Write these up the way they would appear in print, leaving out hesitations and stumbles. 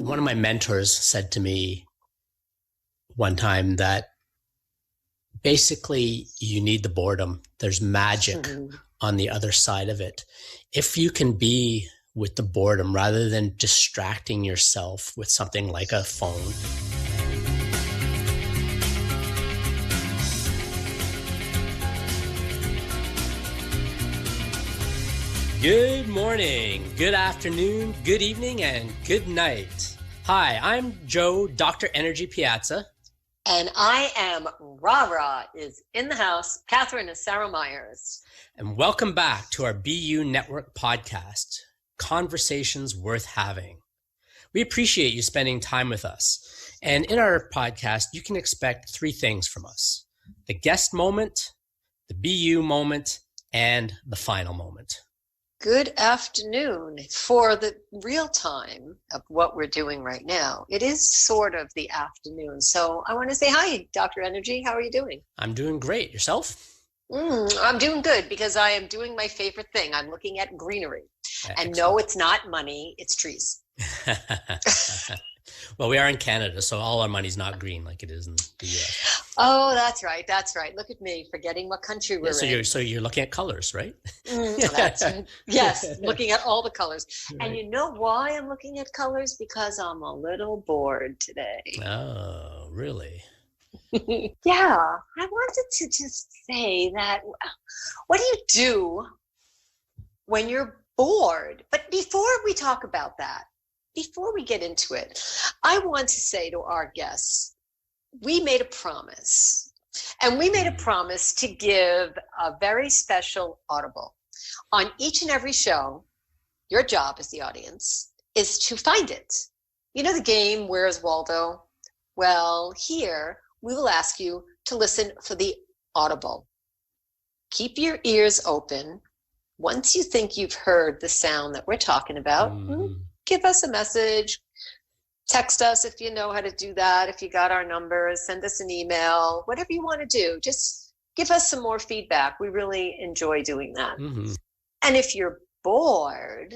one of my mentors said to me one time that basically you need the boredom. There's magic on the other side of it. If you can be with the boredom rather than distracting yourself with something like a phone. Good morning, good afternoon, good evening, and good night. Hi, I'm Joe, Dr. Energy Piazza. And I am RaRa is in the house. Kathryn is Asaro Myers. And welcome back to our BU Network podcast, Conversations Worth Having. We appreciate you spending time with us. And in our podcast, you can expect three things from us: the guest moment, the BU moment, and the final moment. Good afternoon. For the real time of what we're doing right now, it is sort of the afternoon. So I want to say hi, Dr. Energy. How are you doing? I'm doing great. Yourself? I'm doing good because I am doing my favorite thing. I'm looking at greenery. Excellent. And no, it's not money, it's trees. Well, we are in Canada, so all our money's not green like it is in the US. Oh, that's right. That's right. Look at me, forgetting what country we're in. So you're looking at colors, right? That's right. Yes, looking at all the colors. Right. And you know why I'm looking at colors? Because I'm a little bored today. Oh, really? Yeah, I wanted to just say that, what do you do when you're bored? But before we talk about that, before we get into it, I want to say to our guests, we made a promise. And we made a promise to give a very special audible. On each and every show, your job as the audience is to find it. You know the game, Where's Waldo? Well, here we will ask you to listen for the audible. Keep your ears open. Once you think you've heard the sound that we're talking about, give us a message. Text us if you know how to do that. If you got our numbers, send us an email, whatever you want to do. Just give us some more feedback. We really enjoy doing that. And if you're bored,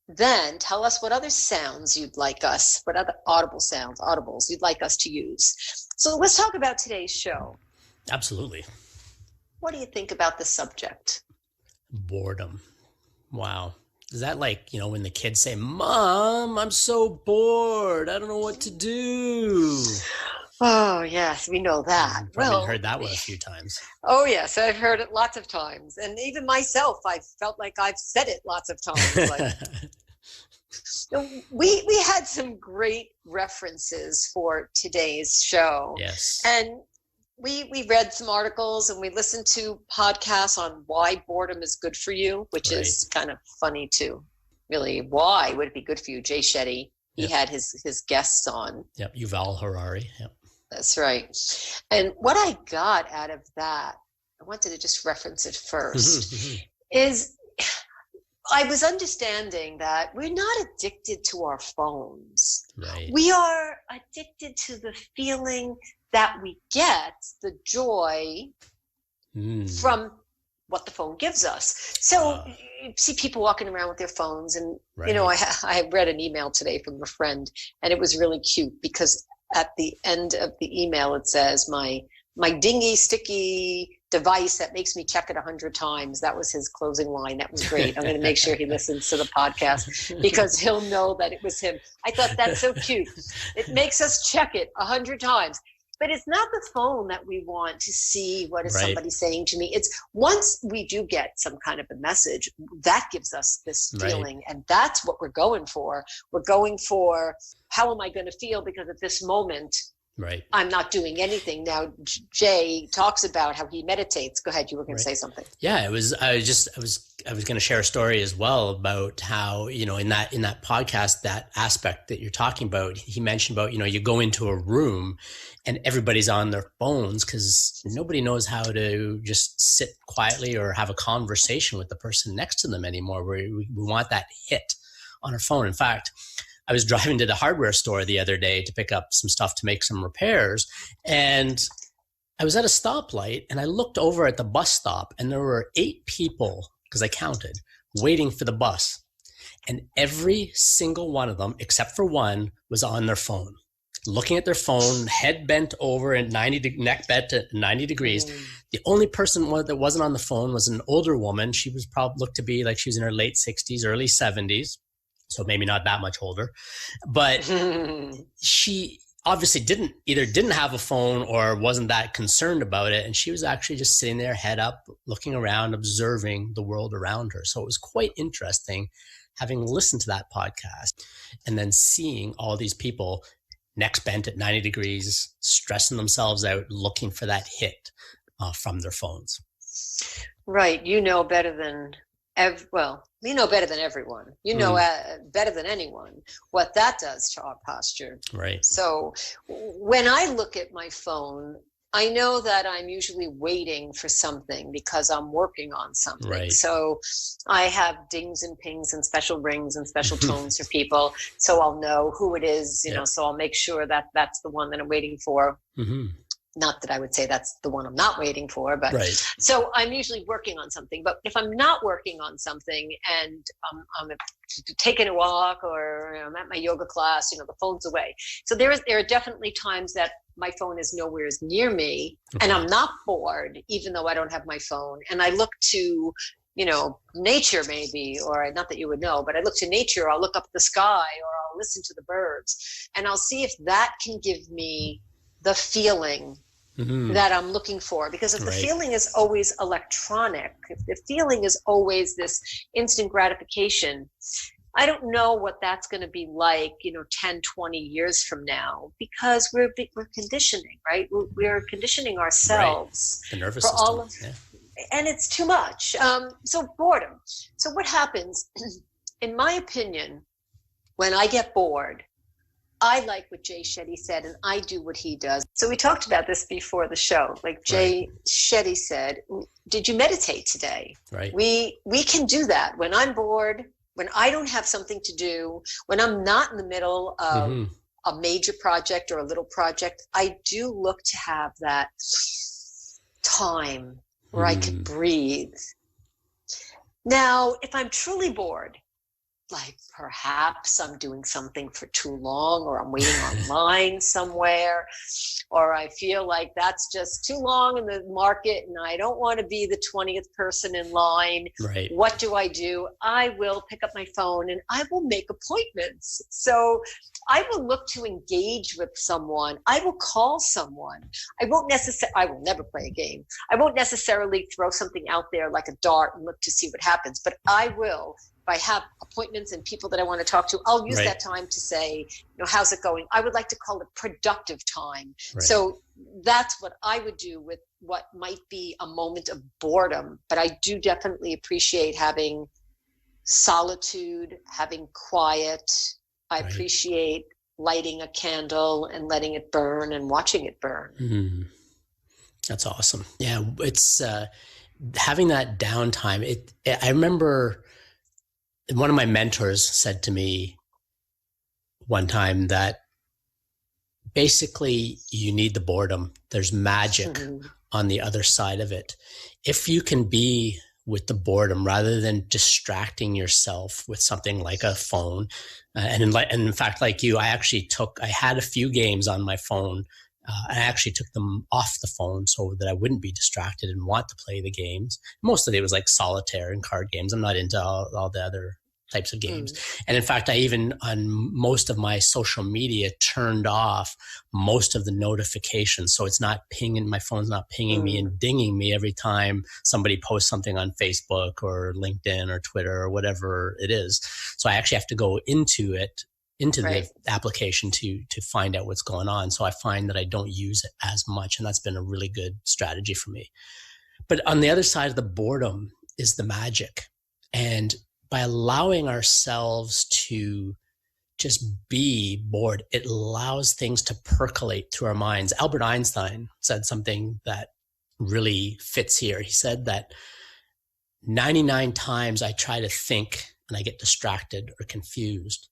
then tell us what other sounds you'd like us, what other audibles you'd like us to use. So let's talk about today's show. Absolutely. What do you think about the subject? Boredom. Wow. Is that like, when the kids say, "Mom, I'm so bored. I don't know what to do." Oh, yes, we know that. I've probably heard that one a few times. Oh, yes, I've heard it lots of times. And even myself, I felt like I've said it lots of times. We had some great references for today's show. Yes. And we read some articles and we listened to podcasts on why boredom is good for you, which is kind of funny too. Really, why would it be good for you? Jay Shetty, he had his guests on. Yep, Yuval Harari. Yep. That's right. And what I got out of that, I wanted to just reference it first, is I was understanding that we're not addicted to our phones. Right. We are addicted to the feeling that we get, the joy from what the phone gives us. So you see people walking around with their phones and, I read an email today from a friend and it was really cute because at the end of the email, it says, my dingy, sticky device that makes me check it 100 times. That was his closing line. That was great. I'm going to make sure he listens to the podcast because he'll know that it was him. I thought that's so cute. It makes us check it 100 times. But it's not the phone that we want to see what is somebody saying to me. It's once we do get some kind of a message, that gives us this feeling. And that's what we're going for. We're going for, how am I going to feel? Because at this moment, I'm not doing anything. Now, Jay talks about how he meditates. Go ahead. You were going to say something. Yeah, I was going to share a story as well about how, in that podcast, that aspect that you're talking about, he mentioned about, you go into a room and everybody's on their phones because nobody knows how to just sit quietly or have a conversation with the person next to them anymore. We want that hit on our phone. In fact, I was driving to the hardware store the other day to pick up some stuff to make some repairs. And I was at a stoplight and I looked over at the bus stop and there were 8 people, because I counted, waiting for the bus. And every single one of them, except for one, was on their phone, looking at their phone, head bent over and neck bent at 90 degrees. The only person that wasn't on the phone was an older woman. She was probably looked to be like she was in her late 60s, early 70s. So maybe not that much older, but she obviously didn't have a phone or wasn't that concerned about it. And she was actually just sitting there, head up, looking around, observing the world around her. So it was quite interesting having listened to that podcast and then seeing all these people necks bent at 90 degrees, stressing themselves out, looking for that hit from their phones. Right. You know better than you know better than everyone. You know better than anyone what that does to our posture. Right. So when I look at my phone, I know that I'm usually waiting for something because I'm working on something. Right. So I have dings and pings and special rings and special tones for people. So I'll know who it is, you know, so I'll make sure that that's the one that I'm waiting for. Mm-hmm. Not that I would say that's the one I'm not waiting for, but so I'm usually working on something. But if I'm not working on something and I'm taking a walk or I'm at my yoga class, you know, the phone's away. So there are definitely times that my phone is nowhere near me and I'm not bored, even though I don't have my phone. And I look to, you know, nature maybe, or not that you would know, but I look to nature. I'll look up at the sky or I'll listen to the birds and I'll see if that can give me the feeling that I'm looking for. Because if the feeling is always electronic, if the feeling is always this instant gratification, I don't know what that's going to be like, you know, 10, 20 years from now, because we're conditioning, right? We're conditioning ourselves the nervous for system. all of, and it's too much. So boredom. So what happens, in my opinion, when I get bored, I like what Jay Shetty said, and I do what he does. So we talked about this before the show. Like Jay Shetty said, did you meditate today? Right. We can do that. When I'm bored, when I don't have something to do, when I'm not in the middle of a major project or a little project, I do look to have that time where I can breathe. Now, if I'm truly bored, like perhaps I'm doing something for too long, or I'm waiting online somewhere, or I feel like that's just too long in the market and I don't want to be the 20th person in line. Right. What do? I will pick up my phone and I will make appointments. So I will look to engage with someone. I will call someone. I will never play a game. I won't necessarily throw something out there like a dart and look to see what happens, but I will. If I have appointments and people that I want to talk to, I'll use that time to say, you know, how's it going? I would like to call it productive time. Right. So that's what I would do with what might be a moment of boredom. But I do definitely appreciate having solitude, having quiet. I appreciate lighting a candle and letting it burn and watching it burn. Mm-hmm. That's awesome. Yeah, it's having that downtime. I remember one of my mentors said to me one time that basically you need the boredom. There's magic on the other side of it. If you can be with the boredom rather than distracting yourself with something like a phone. And in fact, like you, I had a few games on my phone. I actually took them off the phone so that I wouldn't be distracted and want to play the games. Most of it was like solitaire and card games. I'm not into all the other types of games. And in fact, I even on most of my social media turned off most of the notifications. So it's not pinging, my phone's not pinging me and dinging me every time somebody posts something on Facebook or LinkedIn or Twitter or whatever it is. So I actually have to go into the application to find out what's going on. So I find that I don't use it as much. And that's been a really good strategy for me. But on the other side of the boredom is the magic. And by allowing ourselves to just be bored, it allows things to percolate through our minds. Albert Einstein said something that really fits here. He said that 99 times I try to think and I get distracted or confused.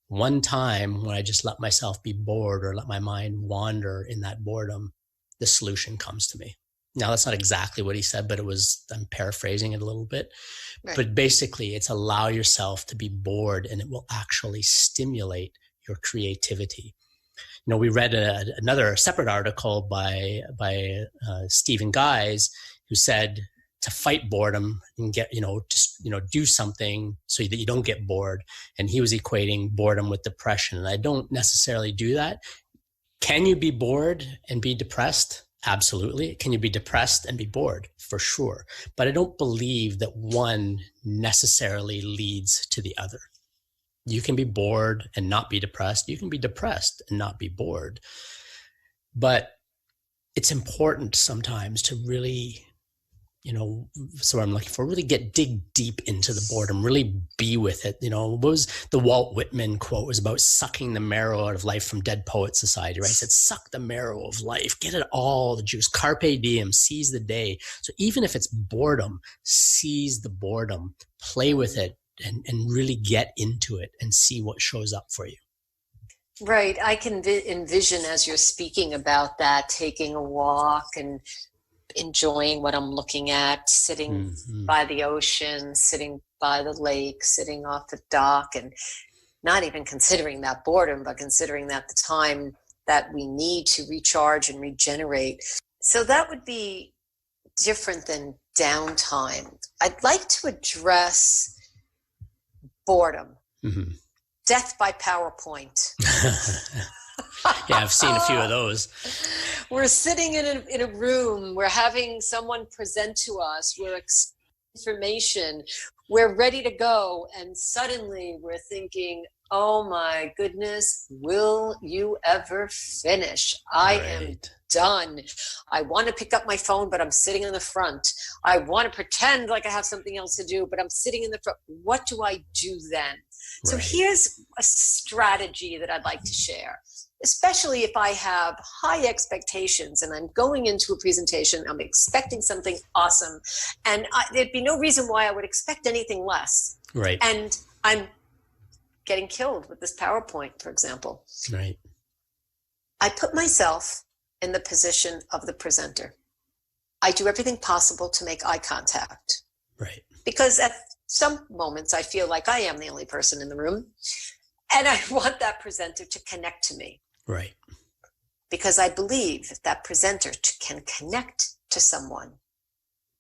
One time when I just let myself be bored or let my mind wander in that boredom, the solution comes to me. Now, that's not exactly what he said, but I'm paraphrasing it a little bit. Right. But basically, it's allow yourself to be bored, and it will actually stimulate your creativity. We read another separate article by Stephen Guise, who said to fight boredom and get, do something so that you don't get bored. And he was equating boredom with depression. And I don't necessarily do that. Can you be bored and be depressed? Absolutely. Can you be depressed and be bored? For sure. But I don't believe that one necessarily leads to the other. You can be bored and not be depressed. You can be depressed and not be bored. But it's important sometimes to really, so I'm looking for, really dig deep into the boredom, really be with it. What was the Walt Whitman quote? It was about sucking the marrow out of life from Dead Poets Society, right? He said, suck the marrow of life, get it all, the juice, carpe diem, seize the day. So even if it's boredom, seize the boredom, play with it, and really get into it and see what shows up for you. Right. I can envision, as you're speaking about that, taking a walk and enjoying what I'm looking at, sitting by the ocean, sitting by the lake, sitting off the dock, and not even considering that boredom, but considering that the time that we need to recharge and regenerate. So that would be different than downtime. I'd like to address boredom. Mm-hmm. Death by PowerPoint. Yeah, I've seen a few of those. We're sitting in a room. We're having someone present to us. We're information. We're ready to go. And suddenly we're thinking, oh my goodness, will you ever finish? I am done. I want to pick up my phone, but I'm sitting in the front. I want to pretend like I have something else to do, but I'm sitting in the front. What do I do then? So here's a strategy that I'd like to share, especially if I have high expectations and I'm going into a presentation, I'm expecting something awesome, and there'd be no reason why I would expect anything less. Right. And I'm getting killed with this PowerPoint, for example. Right. I put myself in the position of the presenter. I do everything possible to make eye contact. Right. Because at some moments I feel like I am the only person in the room, and I want that presenter to connect to me. Right. Because I believe if that presenter can connect to someone,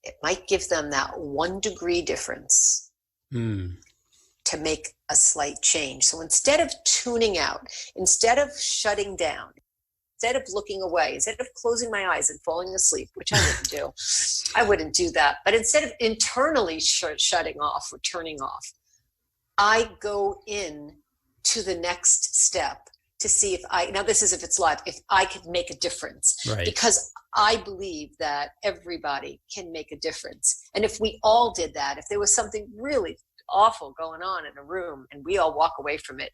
it might give them that 1 degree difference to make a slight change. So instead of tuning out, instead of shutting down, instead of looking away, instead of closing my eyes and falling asleep, which I wouldn't do that. But instead of internally shutting off or turning off, I go in to the next step to see if this is if it's live, if I could make a difference. Right. Because I believe that everybody can make a difference. And if we all did that, if there was something really awful going on in a room and we all walk away from it,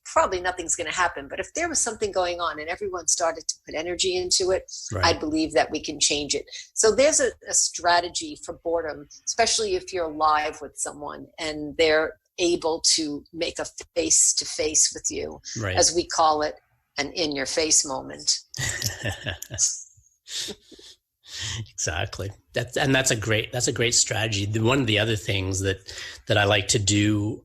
probably nothing's going to happen. But if there was something going on and everyone started to put energy into it, I believe that we can change it. So there's a strategy for boredom, especially if you're live with someone and they're able to make a face-to-face with you, as we call it, an in-your-face moment. Exactly. That's a great strategy. One of the other things that I like to do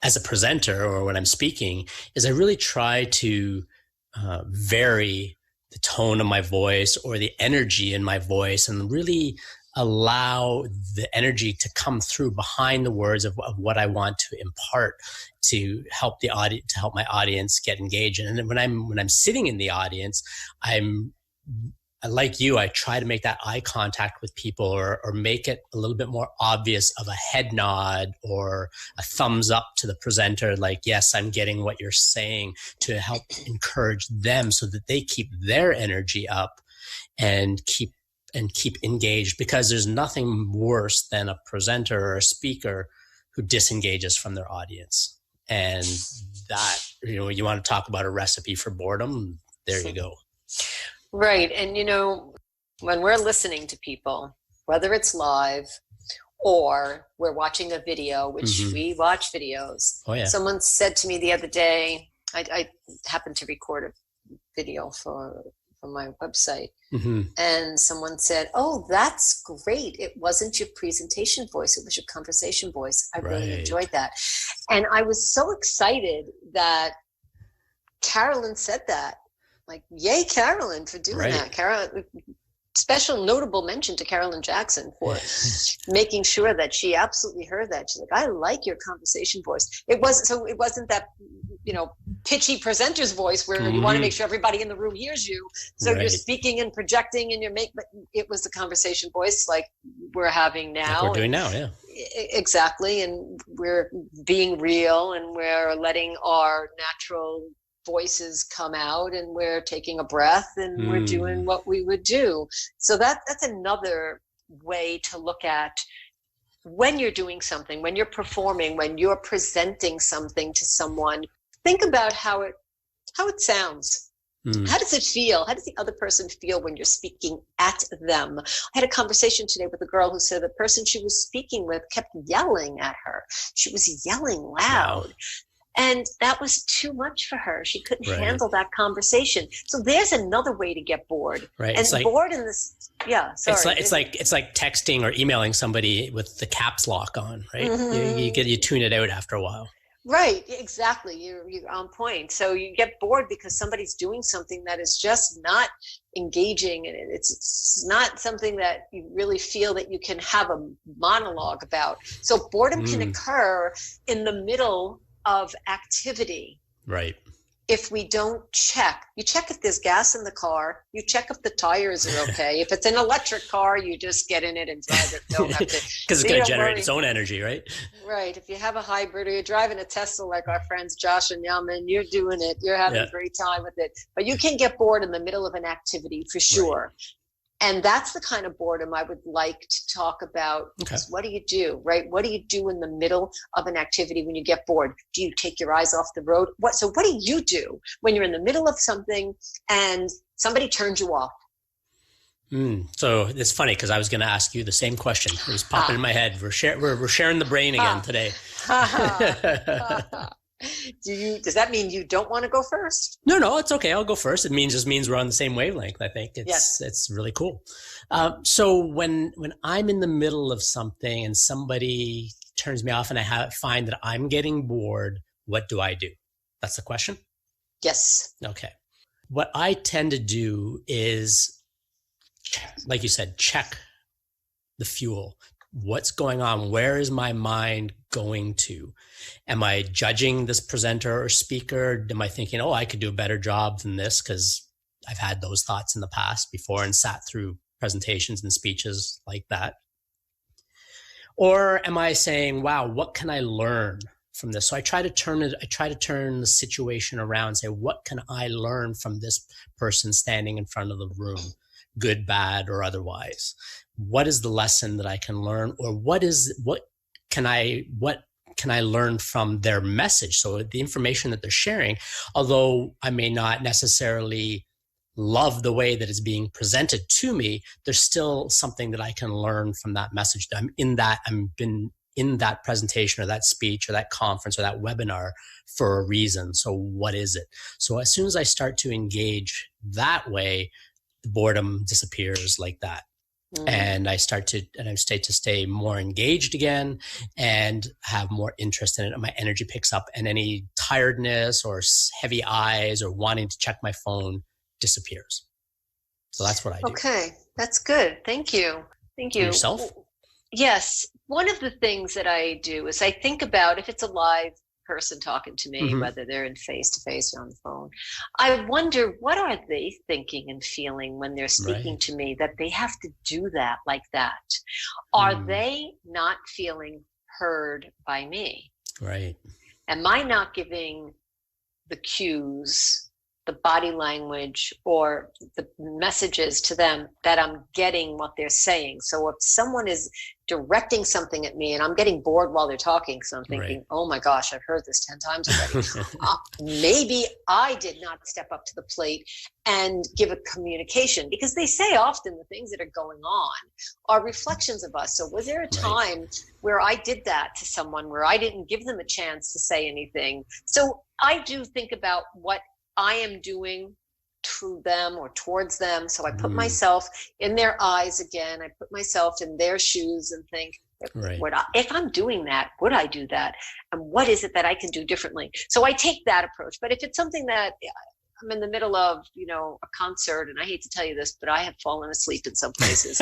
as a presenter or when I'm speaking is I really try to vary the tone of my voice or the energy in my voice and really allow the energy to come through behind the words of what I want to impart to help the audience, to help my audience get engaged. And when I'm sitting in the audience, like you, I try to make that eye contact with people or make it a little bit more obvious of a head nod or a thumbs up to the presenter. Like, yes, I'm getting what you're saying, to help encourage them so that they keep their energy up and keep engaged, because there's nothing worse than a presenter or a speaker who disengages from their audience. And that, you want to talk about a recipe for boredom, there you go. Right. And, when we're listening to people, whether it's live or we're watching a video, which we watch videos. Oh, yeah. Someone said to me the other day, I happened to record a video for from my website. Mm-hmm. And someone said, "Oh, that's great. It wasn't your presentation voice. It was your conversation voice. I really enjoyed that." And I was so excited that Carolyn said that. Like, yay, Carolyn, for doing that. Carolyn, special notable mention to Carolyn Jackson for making sure that she absolutely heard that. She's like, "I like your conversation voice." It wasn't that, pitchy presenter's voice where you want to make sure everybody in the room hears you. So you're speaking and projecting and but it was the conversation voice like we're having now. Like we're doing now, yeah. Exactly. And we're being real and we're letting our natural voices come out and we're taking a breath and we're doing what we would do. So that's another way to look at when you're doing something, when you're performing, when you're presenting something to someone. Think about how it sounds. How does it feel? How does the other person feel when you're speaking at them? I had a conversation today with a girl who said the person she was speaking with kept yelling at her. She was yelling loud. Wow. And that was too much for her. She couldn't handle that conversation. So there's another way to get bored. Right. And it's bored in this, sorry. It's like texting or emailing somebody with the caps lock on, right? You tune it out after a while. Right, exactly. You're on point. So you get bored because somebody's doing something that is just not engaging, and it's not something that you really feel that you can have a monologue about. So boredom can occur in the middle of activity. Right. If we don't you check if there's gas in the car, you check if the tires are okay. If it's an electric car, you just get in it and drive it. Don't have to. Because it's going to generate its own energy, right? Right. If you have a hybrid or you're driving a Tesla like our friends Josh and Yaman, you're doing it. You're having a great time with it. But you can get bored in the middle of an activity for sure. Right. And that's the kind of boredom I would like to talk about. Okay. What do you do, right? What do you do in the middle of an activity when you get bored? Do you take your eyes off the road? So what do you do when you're in the middle of something and somebody turns you off? So it's funny because I was going to ask you the same question. It was popping in my head. We're sharing the brain again today. Does that mean you don't want to go first? No, it's okay. I'll go first. It just means we're on the same wavelength. I think it's really cool. So when I'm in the middle of something and somebody turns me off and I find that I'm getting bored, what do I do? That's the question? Yes. Okay. What I tend to do is, like you said, check the fuel. What's going on? Where is my mind going to? Am I judging this presenter or speaker? Am I thinking, I could do a better job than this? Because I've had those thoughts in the past before and sat through presentations and speeches like that. Or am I saying, wow, what can I learn from this? So I try to turn the situation around and say, what can I learn from this person standing in front of the room? Good, bad, or otherwise. What is the lesson that I can learn, or what can I learn from their message? So the information that they're sharing, although I may not necessarily love the way that it's being presented to me, there's still something that I can learn from that message. I'm been in that presentation or that speech or that conference or that webinar for a reason. So what is it? So as soon as I start to engage that way, the boredom disappears like that. And I start to stay more engaged again and have more interest in it. And my energy picks up, and any tiredness or heavy eyes or wanting to check my phone disappears. So that's what I do. Okay. That's good. Thank you. And yourself? Yes. One of the things that I do is I think about if it's a live person talking to me, whether they're in face-to-face or on the phone, I wonder, what are they thinking and feeling when they're speaking to me that they have to do that like that? Are they not feeling heard by me? Right. Am I not giving the cues, the body language, or the messages to them that I'm getting what they're saying? So if someone is directing something at me and I'm getting bored while they're talking, so I'm thinking, oh my gosh, I've heard this 10 times already. Maybe I did not step up to the plate and give a communication, because they say often the things that are going on are reflections of us. So was there a time where I did that to someone, where I didn't give them a chance to say anything? So I do think about what I am doing to them or towards them. So I put myself in their eyes again. I put myself in their shoes and think, Right. if I'm doing that, would I do that? And what is it that I can do differently? So I take that approach. But if it's something that I'm in the middle of, a concert, and I hate to tell you this, but I have fallen asleep in some places.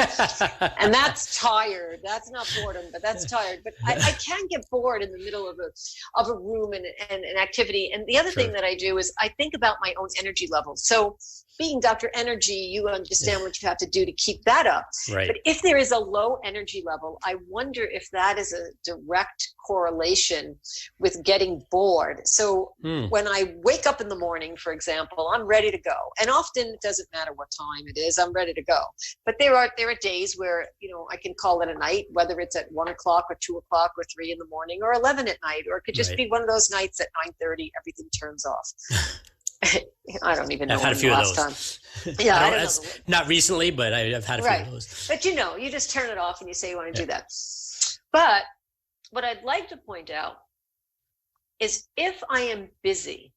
And that's tired. That's not boredom, but that's tired. But I can get bored in the middle of a room and an activity. And the other thing that I do is I think about my own energy levels. So being Dr. Energy, you understand what you have to do to keep that up. Right. But if there is a low energy level, I wonder if that is a direct correlation with getting bored. So when I wake up in the morning, for example, I'm ready to go. And often it doesn't matter what time it is, I'm ready to go. But there are days where, I can call it a night, whether it's at 1 o'clock or 2 o'clock or 3 in the morning or 11 at night, or it could just be one of those nights at 9:30, everything turns off. I don't even know. I've had a few of those. Time. Yeah, I don't know. Not recently, but I've had a few of those. But you just turn it off and you say you want to do that. But what I'd like to point out is if I am busy,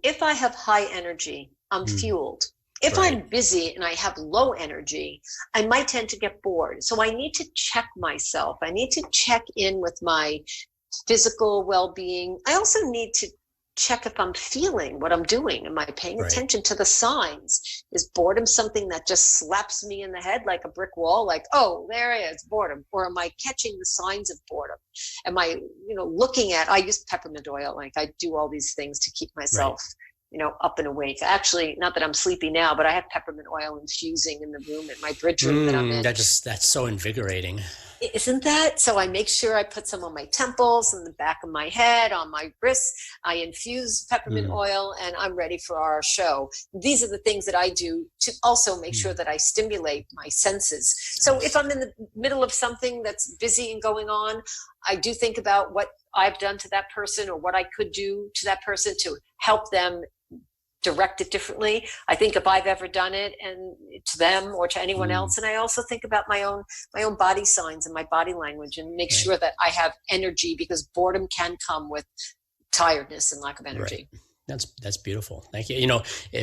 if I have high energy, I'm fueled. If I'm busy and I have low energy, I might tend to get bored. So I need to check myself. I need to check in with my physical well-being. I also need to check if I'm feeling what I'm doing. Am I paying attention to the signs? Is boredom something that just slaps me in the head like a brick wall? Like, oh, there it is, boredom. Or am I catching the signs of boredom? Am I, looking at, I use peppermint oil. Like I do all these things to keep myself, up and awake. Actually, not that I'm sleepy now, but I have peppermint oil infusing in the room, in my bridge room that I'm in. That's so invigorating. Isn't that? So I make sure I put some on my temples and the back of my head, on my wrists. I infuse peppermint oil and I'm ready for our show. These are the things that I do to also make sure that I stimulate my senses. So if I'm in the middle of something that's busy and going on, I do think about what I've done to that person or what I could do to that person to help them direct it differently. I think if I've ever done it and to them or to anyone else. And I also think about my own body signs and my body language and make sure that I have energy, because boredom can come with tiredness and lack of energy. Right. That's beautiful. Thank you.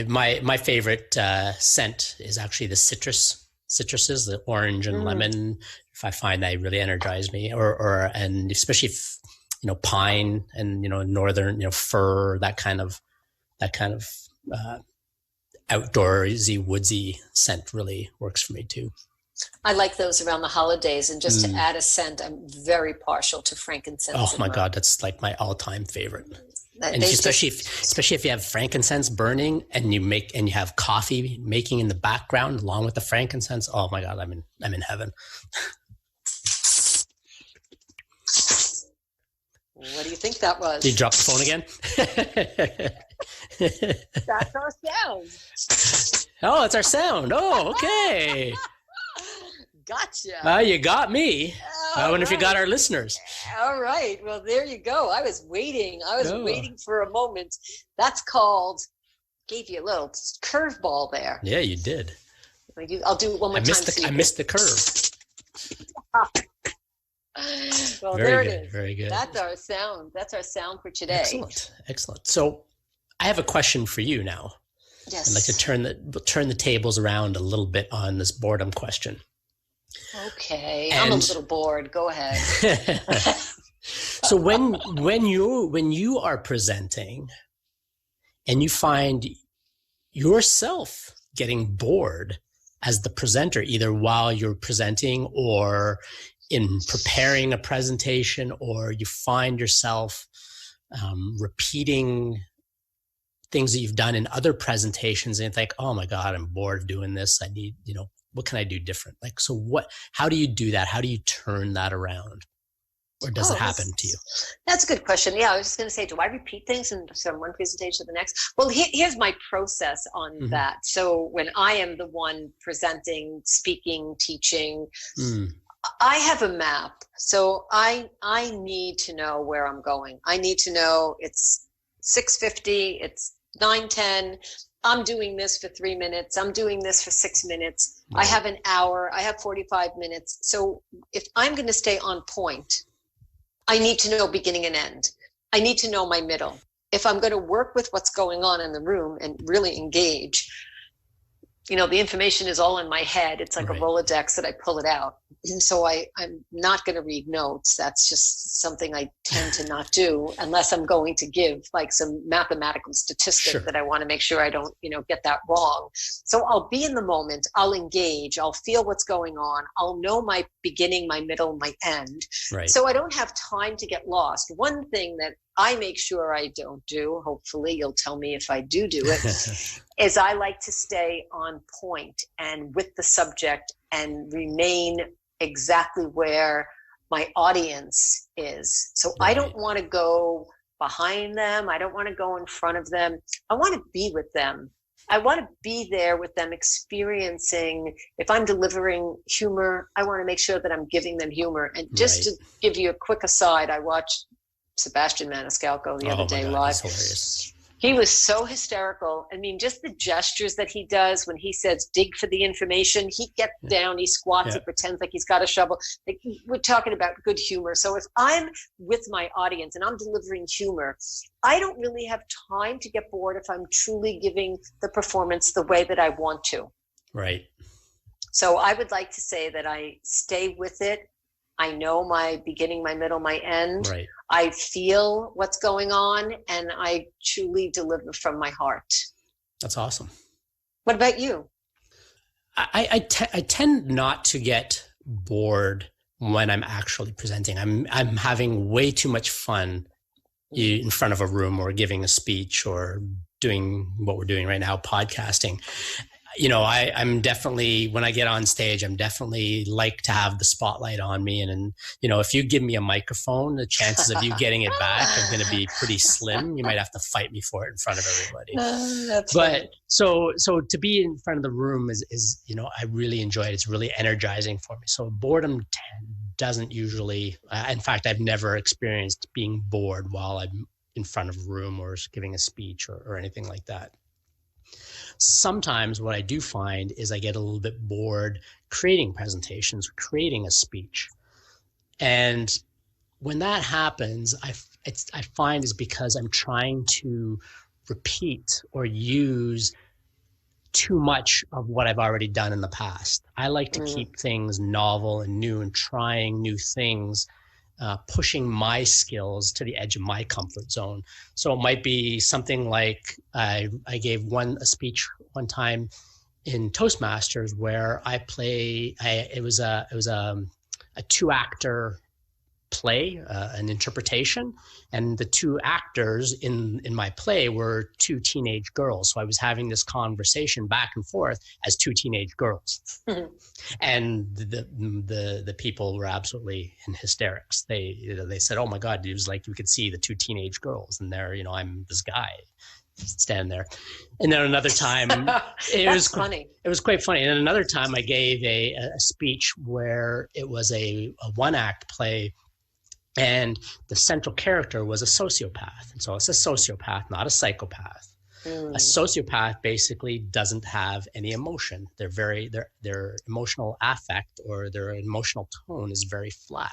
My favorite scent is actually the citruses, the orange and lemon. If I find they really energize me, and especially if, pine and, northern, fir, that kind of outdoorsy, woodsy scent really works for me too. I like those around the holidays. And just to add a scent, I'm very partial to frankincense. Oh my God, that's like my all-time favorite. And especially if you have frankincense burning and you have coffee making in the background along with the frankincense. Oh my God, I'm in heaven. What do you think that was? Did you drop the phone again? That's our sound. Oh, it's our sound. Oh, okay. Gotcha. You got me. I wonder if you got our listeners. All right. Well, there you go. I was waiting for a moment. That's called, gave you a little curveball there. Yeah, you did. I'll do it one more time. I missed the curve. Well, Very there good, it is. Very good. That's our sound. That's our sound for today. Excellent. So I have a question for you now. Yes. I'd like to turn the tables around a little bit on this boredom question. Okay. I'm a little bored. Go ahead. So when you are presenting and you find yourself getting bored as the presenter, either while you're presenting or in preparing a presentation, or you find yourself repeating things that you've done in other presentations and think, oh my God, I'm bored doing this. I need, what can I do different? Like, so how do you do that? How do you turn that around? Or does it happen to you? That's a good question. Yeah, I was just going to say, do I repeat things from one presentation to the next? Well, here's my process on that. So when I am the one presenting, speaking, teaching, I have a map. So I need to know where I'm going. I need to know it's 6:50, it's 9:10. I'm doing this for 3 minutes. I'm doing this for 6 minutes. Right. I have an hour. I have 45 minutes. So if I'm going to stay on point, I need to know beginning and end. I need to know my middle. if I'm going to work with what's going on in the room and really engage, the information is all in my head. It's like a Rolodex that I pull it out. And so I'm not going to read notes. That's just something I tend to not do unless I'm going to give like some mathematical statistic that I want to make sure I don't, get that wrong. So I'll be in the moment. I'll engage. I'll feel what's going on. I'll know my beginning, my middle, my end. Right. So I don't have time to get lost. One thing that I make sure I don't do, hopefully you'll tell me if I do it, is I like to stay on point and with the subject and remain exactly where my audience is. So I don't want to go behind them. I don't want to go in front of them. I want to be with them. I want to be there with them experiencing. If I'm delivering humor, I want to make sure that I'm giving them humor. And just to give you a quick aside, I watched Sebastian Maniscalco the other day live. He's hilarious. He was so hysterical. I mean, just the gestures that he does when he says, dig for the information, he gets down, he squats, he pretends like he's got a shovel. Like, we're talking about good humor. So if I'm with my audience and I'm delivering humor, I don't really have time to get bored if I'm truly giving the performance the way that I want to. Right. So I would like to say that I stay with it. I know my beginning, my middle, my end. Right. I feel what's going on, and I truly deliver from my heart. That's awesome. What about you? I tend not to get bored when I'm actually presenting. I'm having way too much fun in front of a room or giving a speech or doing what we're doing right now, podcasting. I'm definitely, when I get on stage, I'm definitely like to have the spotlight on me. And if you give me a microphone, the chances of you getting it back are going to be pretty slim. You might have to fight me for it in front of everybody. That's but funny. So to be in front of the room is I really enjoy it. It's really energizing for me. So boredom doesn't usually, in fact, I've never experienced being bored while I'm in front of a room or giving a speech or anything like that. Sometimes what I do find is I get a little bit bored creating presentations, creating a speech. And when that happens, I find is because I'm trying to repeat or use too much of what I've already done in the past. I like to keep things novel and new and trying new things, pushing my skills to the edge of my comfort zone. So it might be something like I gave a speech one time in Toastmasters where it was a 2-actor play, an interpretation, and the 2 actors in my play were 2 teenage girls. So I was having this conversation back and forth as 2 teenage girls. And the people were absolutely in hysterics. They said, "Oh my God," it was like you could see the 2 teenage girls, and there, I'm this guy standing there. And then another time, it was funny. It was quite funny. And then another time, I gave a speech where it was a 1-act play, and the central character was a sociopath. And so it's a sociopath, not a psychopath. A sociopath basically doesn't have any emotion. Their emotional affect or their emotional tone is very flat.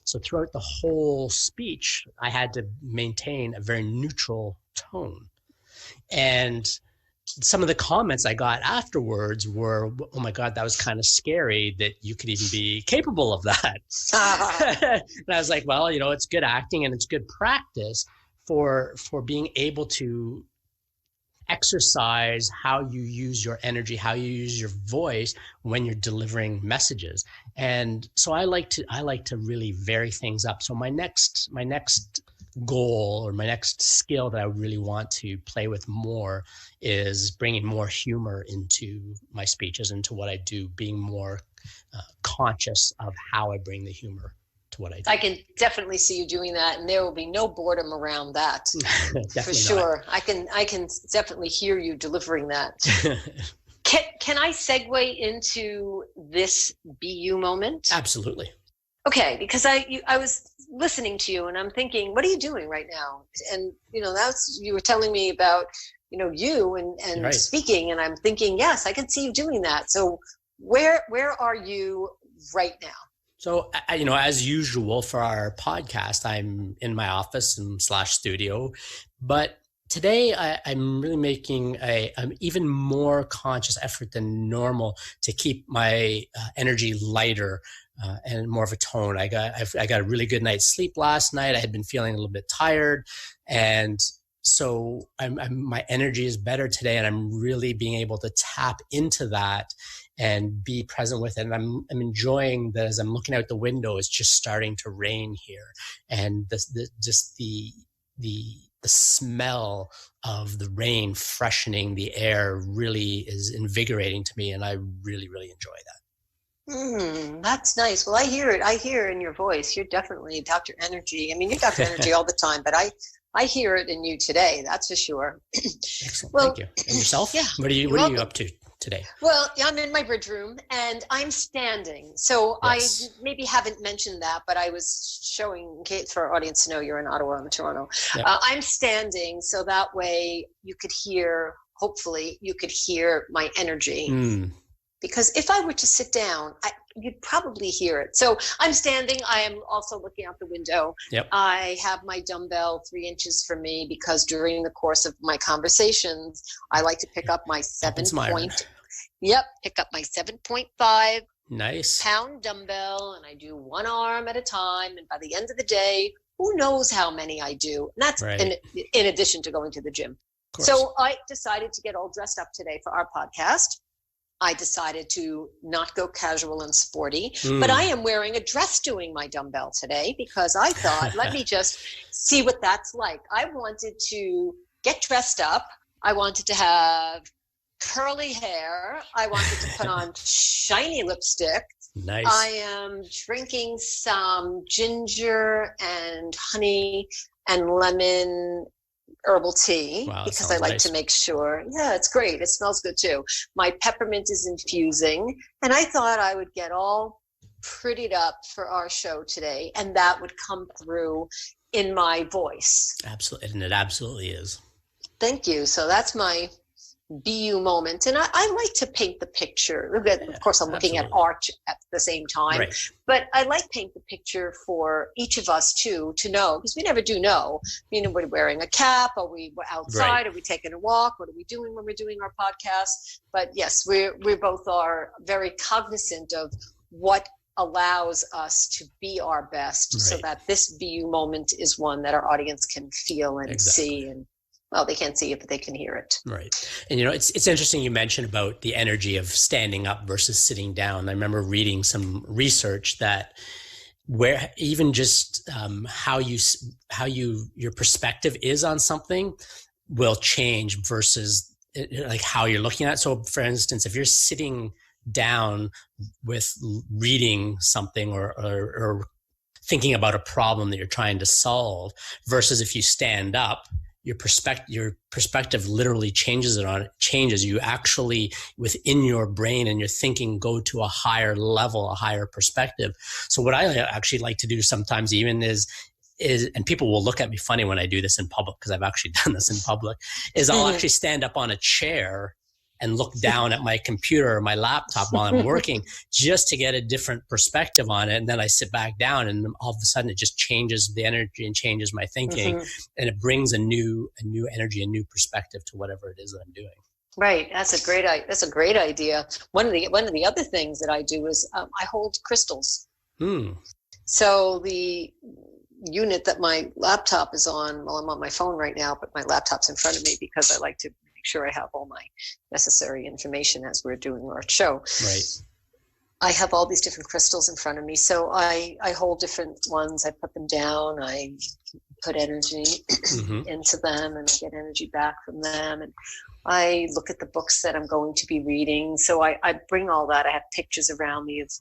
So throughout the whole speech, I had to maintain a very neutral tone. And some of the comments I got afterwards were, "Oh my God, that was kind of scary that you could even be capable of that." And I was like, well, it's good acting and it's good practice for being able to exercise how you use your energy, how you use your voice when you're delivering messages. And so I like to really vary things up. So my next goal or my next skill that I really want to play with more is bringing more humor into my speeches, into what I do, being more conscious of how I bring the humor to what I do. I can definitely see you doing that, and there will be no boredom around that. For sure. I can definitely hear you delivering that. Can I segue into this BU moment? Absolutely. Okay, because I was listening to you and I'm thinking, what are you doing right now? And you were telling me about you and right. Speaking, and I'm thinking, yes, I can see you doing that. So where are you right now? So, as usual for our podcast, I'm in my office and slash studio, but today I'm really making an even more conscious effort than normal to keep my energy lighter and more of a tone. I got a really good night's sleep last night. I had been feeling a little bit tired, and so my energy is better today, and I'm really being able to tap into that and be present with it. And I'm enjoying that as I'm looking out the window, it's just starting to rain here. And the smell of the rain freshening the air really is invigorating to me. And I really, really enjoy that. That's nice. Well, I hear it. I hear in your voice. You're definitely Dr. Energy. I mean, you're Dr. Energy all the time, but I hear it in you today. That's for sure. Excellent. Well, thank you. And yourself? Yeah. What are you up to today? Well, I'm in my bridge room and I'm standing. So yes. I maybe haven't mentioned that, but I was showing Kate for our audience to know you're in Ottawa, I'm in Toronto. Yep. I'm standing so that way you could hear, hopefully you could hear my energy. Because if I were to sit down, you'd probably hear it. So I'm standing. I am also looking out the window. Yep. I have my dumbbell 3 inches from me because during the course of my conversations, I like to pick up my 7.5 nice pound dumbbell, and I do one arm at a time. And by the end of the day, who knows how many I do? And that's right. in addition to going to the gym. So I decided to get all dressed up today for our podcast. I decided to not go casual and sporty, but I am wearing a dress doing my dumbbell today because I thought, let me just see what that's like. I wanted to get dressed up. I wanted to have curly hair. I wanted to put on shiny lipstick. Nice. I am drinking some ginger and honey and lemon herbal tea because I like to make sure. Yeah, it's great. It smells good too. My peppermint is infusing, and I thought I would get all prettied up for our show today, and that would come through in my voice. Absolutely, and it absolutely is. Thank you. So that's my BU moment, and I like to paint the picture. Of course, I'm looking at art at the same time, but I like paint the picture for each of us too, to know, because we never do know. You know, we're wearing a cap, are we outside, are we taking a walk, what are we doing when we're doing our podcast? But yes, we both are very cognizant of what allows us to be our best, so that this BU moment is one that our audience can feel and see. And well, they can't see it, but they can hear it. Right. And, it's interesting you mentioned about the energy of standing up versus sitting down. I remember reading some research that where even just how your perspective is on something will change versus like how you're looking at it. So for instance, if you're sitting down with reading something or thinking about a problem that you're trying to solve versus if you stand up, your perspective literally changes. You actually, within your brain and your thinking, go to a higher level, a higher perspective. So what I actually like to do sometimes even is, and people will look at me funny when I do this in public, because I've actually done this in public, is I'll actually stand up on a chair and look down at my computer or my laptop while I'm working just to get a different perspective on it. And then I sit back down and all of a sudden it just changes the energy and changes my thinking. And it brings a new energy, a new perspective to whatever it is that I'm doing. Right. That's a great idea. One of the other things that I do is I hold crystals. So the unit that my laptop is on, well, I'm on my phone right now, but my laptop's in front of me because I like to make sure I have all my necessary information as we're doing our show. Right. I have all these different crystals in front of me. So I hold different ones. I put them down. I put energy into them and I get energy back from them. And I look at the books that I'm going to be reading. So I bring all that. I have pictures around me of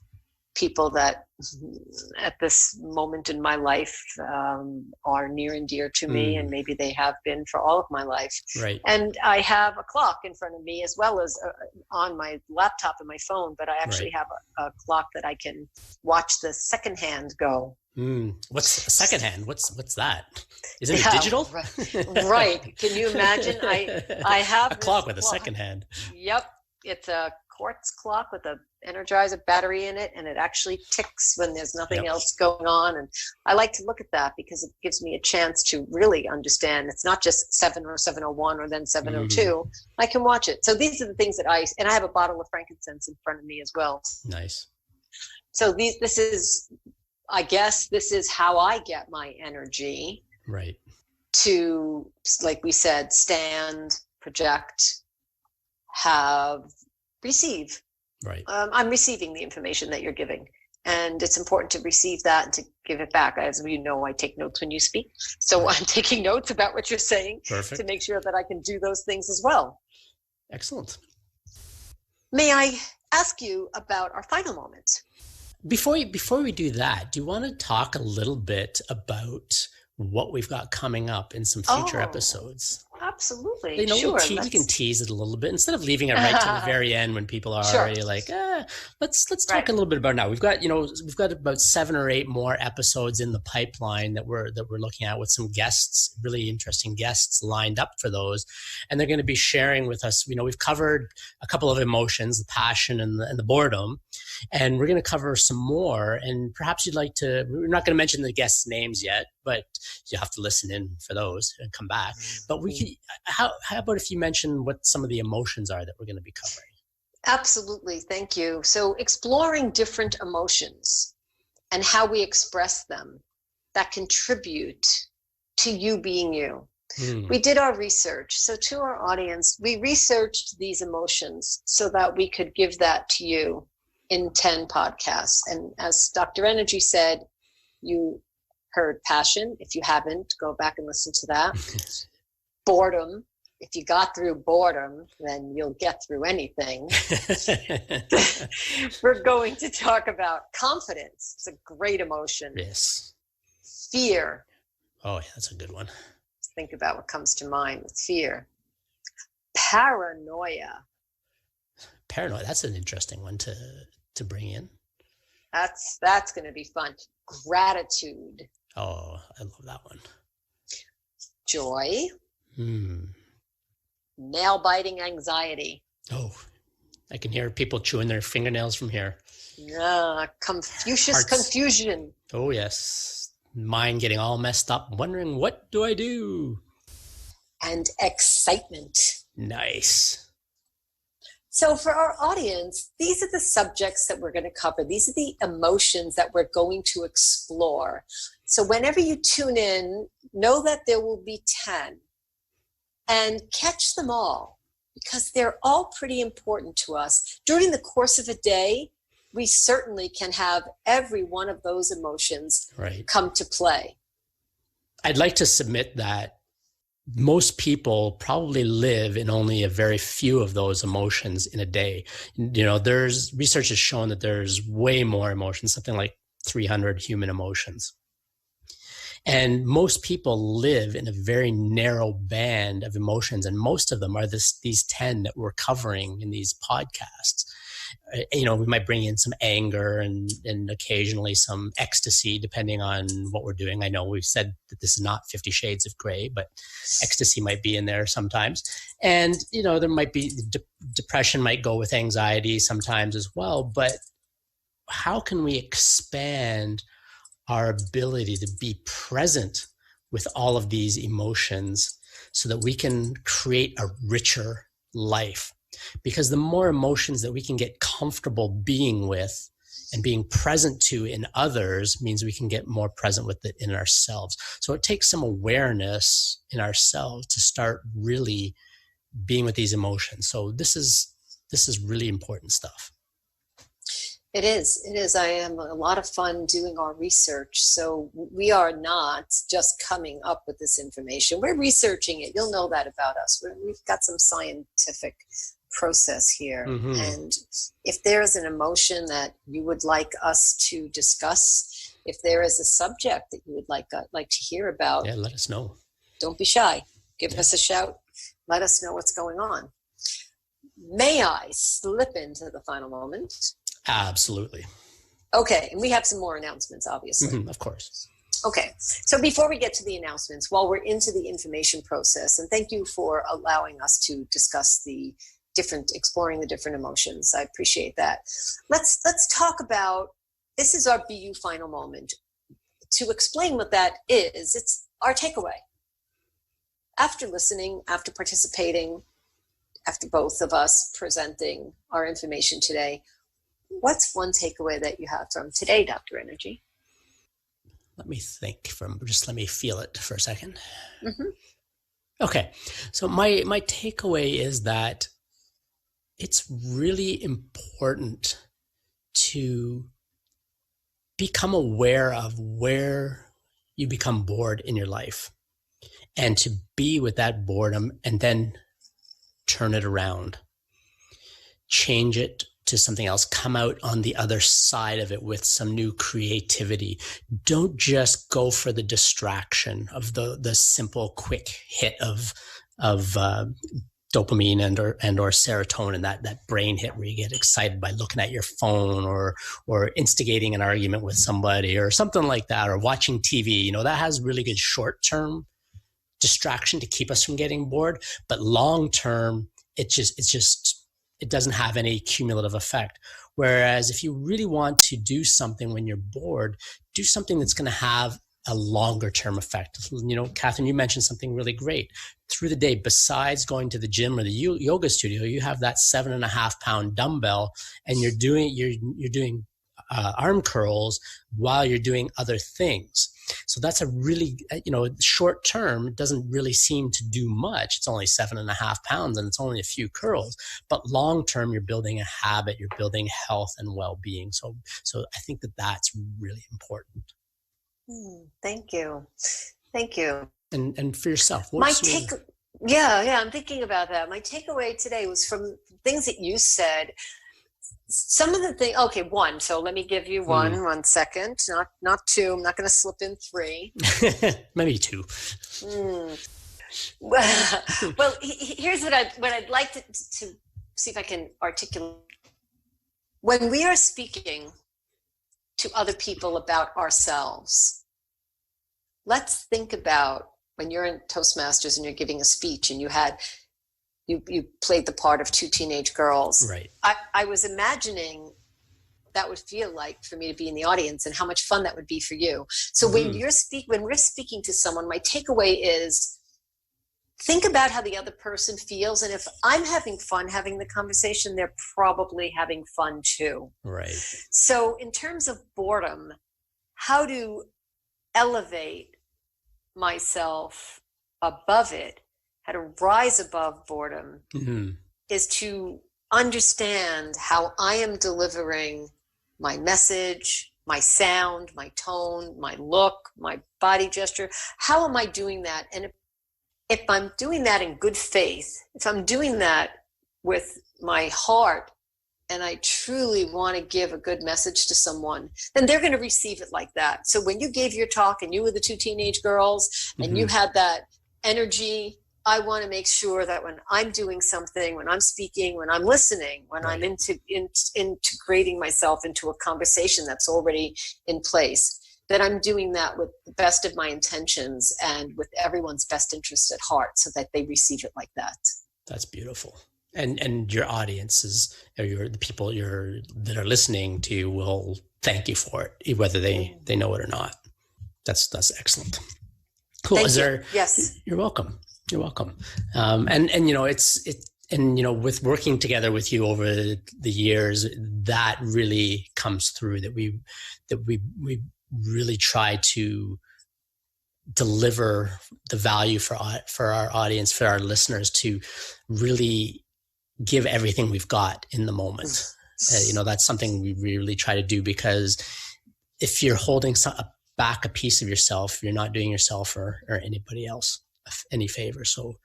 people that at this moment in my life are near and dear to me, and maybe they have been for all of my life. Right. And I have a clock in front of me as well as on my laptop and my phone, but I actually have a clock that I can watch the second hand go. What's a second hand? What's that? Is it digital? Right. Can you imagine? I have a clock with a second hand. Yep. It's a quartz clock with a Energizer battery in it, and it actually ticks when there's nothing else going on. And I like to look at that because it gives me a chance to really understand. It's not just 7 or 7:01 or then 7:02. I can watch it. So these are the things that I have a bottle of frankincense in front of me as well. Nice. So I guess this is how I get my energy. Right. To, like we said, stand, project, receive. Right. I'm receiving the information that you're giving, and it's important to receive that and to give it back. As you know, I take notes when you speak, so I'm taking notes about what you're saying. Perfect. To make sure that I can do those things as well. Excellent. May I ask you about our final moment? Before we do that, do you want to talk a little bit about what we've got coming up in some future episodes? Absolutely. Sure. You can tease it a little bit instead of leaving it right to the very end when people are already like, let's talk a little bit about it now. We've got about 7 or 8 more episodes in the pipeline that we're looking at with some guests, really interesting guests lined up for those. And they're going to be sharing with us, we've covered a couple of emotions, the passion and the boredom, and we're going to cover some more. And perhaps we're not going to mention the guests' names yet, but you have to listen in for those and come back. But how about if you mention what some of the emotions are that we're going to be covering? Absolutely. Thank you. So exploring different emotions and how we express them that contribute to you being you. We did our research. So to our audience, we researched these emotions so that we could give that to you in 10 podcasts. And as Dr. Energy said, you heard passion. If you haven't, go back and listen to that. Boredom. If you got through boredom, then you'll get through anything. We're going to talk about confidence. It's a great emotion. Yes. Fear. Oh, yeah, that's a good one. Think about what comes to mind with fear. Paranoia. Paranoia. That's an interesting one to bring in. That's going to be fun. Gratitude. Oh, I love that one. Joy. Nail-biting anxiety. Oh, I can hear people chewing their fingernails from here. Confucius confusion. Oh, yes. Mind getting all messed up, wondering, what do I do? And excitement. Nice. So for our audience, these are the subjects that we're going to cover. These are the emotions that we're going to explore. So whenever you tune in, know that there will be 10. And catch them all, because they're all pretty important to us. During the course of a day, we certainly can have every one of those emotions come to play. I'd like to submit that most people probably live in only a very few of those emotions in a day. There's research has shown that there's way more emotions, something like 300 human emotions. And most people live in a very narrow band of emotions, and most of them are these 10 that we're covering in these podcasts. We might bring in some anger and occasionally some ecstasy, depending on what we're doing. I know we've said that this is not 50 Shades of Grey, but ecstasy might be in there sometimes. And, there might be depression might go with anxiety sometimes as well. But how can we expand our ability to be present with all of these emotions so that we can create a richer life? Because the more emotions that we can get comfortable being with and being present to in others means we can get more present with it in ourselves. So it takes some awareness in ourselves to start really being with these emotions. So this is really important stuff. It is. I am a lot of fun doing our research. So we are not just coming up with this information. We're researching it. You'll know that about us. We've got some scientific process here. And if there is an emotion that you would like us to discuss, if there is a subject that you would like to hear about, let us know. Don't be shy. Give us a shout. Let us know what's going on. May I slip into the final moment? Absolutely. Okay, and we have some more announcements, obviously. Of course. Okay, so before we get to the announcements, while we're into the information process, and thank you for allowing us to discuss the exploring the different emotions. I appreciate that. Let's talk about, this is our BU final moment. To explain what that is, it's our takeaway. After listening, after participating, after both of us presenting our information today, what's one takeaway that you have from today, Dr. Energy? Let me think let me feel it for a second. Mm-hmm. Okay. So my takeaway is that it's really important to become aware of where you become bored in your life and to be with that boredom and then turn it around, change it to something else, come out on the other side of it with some new creativity. Don't just go for the distraction of the simple quick hit of dopamine and or serotonin, that brain hit where you get excited by looking at your phone or instigating an argument with somebody or something like that, or watching TV. That has really good short-term distraction to keep us from getting bored, but long-term, it doesn't have any cumulative effect. Whereas if you really want to do something when you're bored, do something that's going to have a longer term effect. Kathryn, you mentioned something really great. Through the day, besides going to the gym or the yoga studio, you have that 7.5 pound dumbbell and you're doing arm curls while you're doing other things. So that's a really, short term, it doesn't really seem to do much. It's only 7.5 pounds and it's only a few curls, but long term, you're building a habit, you're building health and well-being. So I think that's really important. Thank you. Thank you. And for yourself, I'm thinking about that. My takeaway today was from things that you said. Some of the things, okay, one. So let me give you one. 1 second, not two. I'm not going to slip in three. Maybe two. Well, here's what I'd like to see if I can articulate. When we are speaking to other people about ourselves, let's think about when you're in Toastmasters and you're giving a speech and you played the part of two teenage girls. Right. I was imagining that would feel like for me to be in the audience and how much fun that would be for you. So when we're speaking to someone, my takeaway is think about how the other person feels. And if I'm having fun having the conversation, they're probably having fun too. Right. So in terms of boredom, how to elevate myself above it, how to rise above boredom, is to understand how I am delivering my message, my sound, my tone, my look, my body gesture. How am I doing that? And if I'm doing that in good faith, if I'm doing that with my heart, and I truly want to give a good message to someone, then they're going to receive it like that. So when you gave your talk and you were the two teenage girls and you had that energy, I want to make sure that when I'm doing something, when I'm speaking, when I'm listening, when I'm integrating myself into a conversation that's already in place, that I'm doing that with the best of my intentions and with everyone's best interest at heart so that they receive it like that. That's beautiful. And your audiences or the people that are listening to you will thank you for it, whether they know it or not. That's excellent. Cool. Yes. You're welcome. You're welcome. With working together with you over the years, that really comes through, that we really try to deliver the value for our audience, for our listeners, to really give everything we've got in the moment. That's something we really try to do, because if you're holding back a piece of yourself, you're not doing yourself or anybody else any favor. So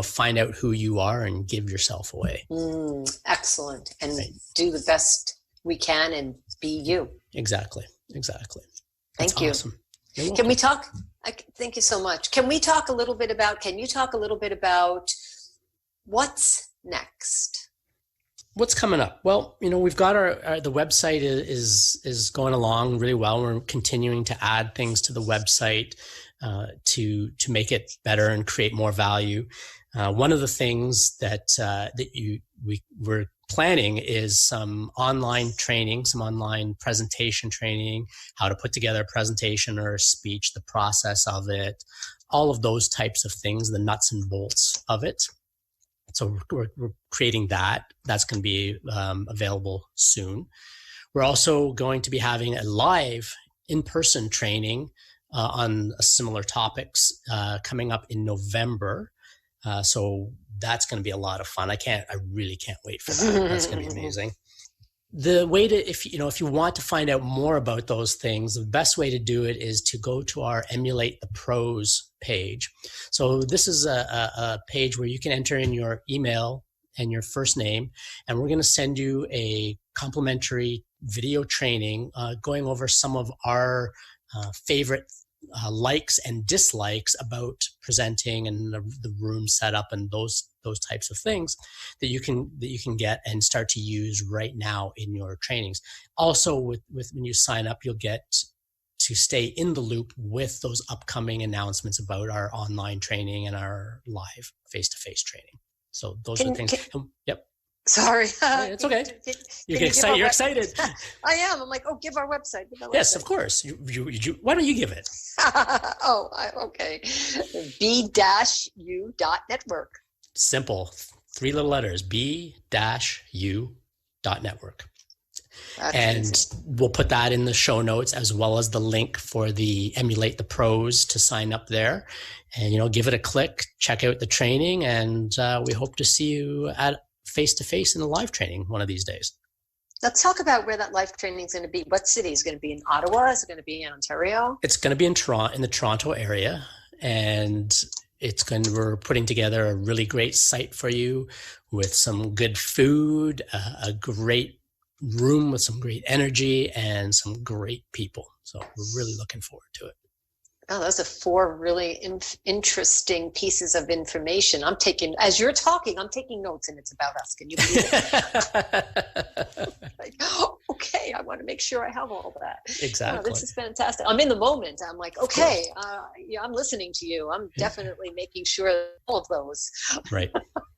find out who you are and give yourself away. Excellent. And do the best we can and be you. Exactly. Thank you. Awesome. Can we talk? Thank you so much. Can you talk a little bit about what's next? What's coming up? Well, we've got the website is going along really well. We're continuing to add things to the website. to make it better and create more value. One of the things that we're planning is some online training, some online presentation training, how to put together a presentation or a speech, the process of it, all of those types of things, the nuts and bolts of it. So we're creating that. That's going to be available soon. We're also going to be having a live in-person training on similar topics coming up in November. So that's going to be a lot of fun. I really can't wait for that. That's going to be amazing. The way to, if you want to find out more about those things, the best way to do it is to go to our Emulate the Pros page. So this is a page where you can enter in your email and your first name, and we're going to send you a complimentary video training going over some of our favorite likes and dislikes about presenting and the room setup and those types of things that you can get and start to use right now in your trainings. Also, with when you sign up, you'll get to stay in the loop with those upcoming announcements about our online training and our live face-to-face training. So those are the things. Yep. Sorry. It's okay. You're excited. I am. I'm like, give our website. Yes, of course. Why don't you give it? Okay. B-U.network. Simple. 3 little letters. B-U.network. And we'll put that in the show notes, as well as the link for the Emulate the Pros to sign up there. And, give it a click, check out the training, and we hope to see you at face-to-face in a live training one of these days. Let's talk about where that live training is going to be. What city is going to be? In Ottawa? Is it going to be in Ontario? It's going to be in the Toronto area, and we're putting together a really great site for you with some good food, a great room with some great energy, and some great people. So we're really looking forward to it. Oh, those are 4 really interesting pieces of information. As you're talking, I'm taking notes, and it's about us. Can you believe it? Okay, I want to make sure I have all that. Exactly. Oh, this is fantastic. I'm in the moment. I'm like, okay, I'm listening to you. I'm definitely making sure all of those. Right.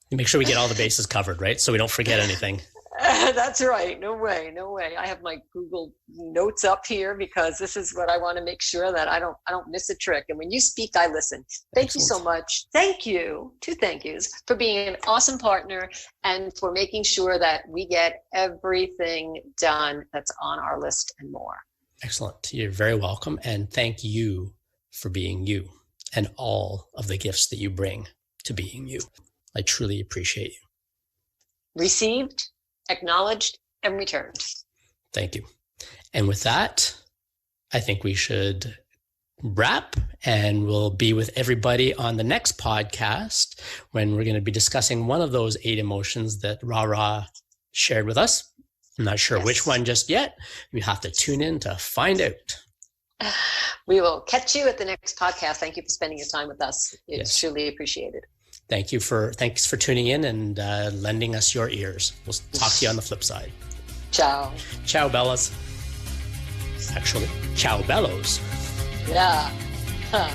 You make sure we get all the bases covered, right? So we don't forget anything. That's right. No way. I have my Google Notes up here because this is what I want to make sure that I don't miss a trick. And when you speak, I listen. Thank you so much. Thank you. 2 thank yous for being an awesome partner and for making sure that we get everything done that's on our list and more. Excellent. You're very welcome. And thank you for being you and all of the gifts that you bring to being you. I truly appreciate you. Received, acknowledged, and returned. Thank you. And with that, I think we should wrap, and we'll be with everybody on the next podcast when we're going to be discussing one of those 8 emotions that RaRa shared with us. I'm not sure which one just yet. You have to tune in to find out. We will catch you at the next podcast. Thank you for spending your time with us. It's truly appreciated. Thanks for tuning in and lending us your ears. We'll talk to you on the flip side. Ciao. Ciao, Bellas. Actually, ciao, bellows. Yeah. Huh.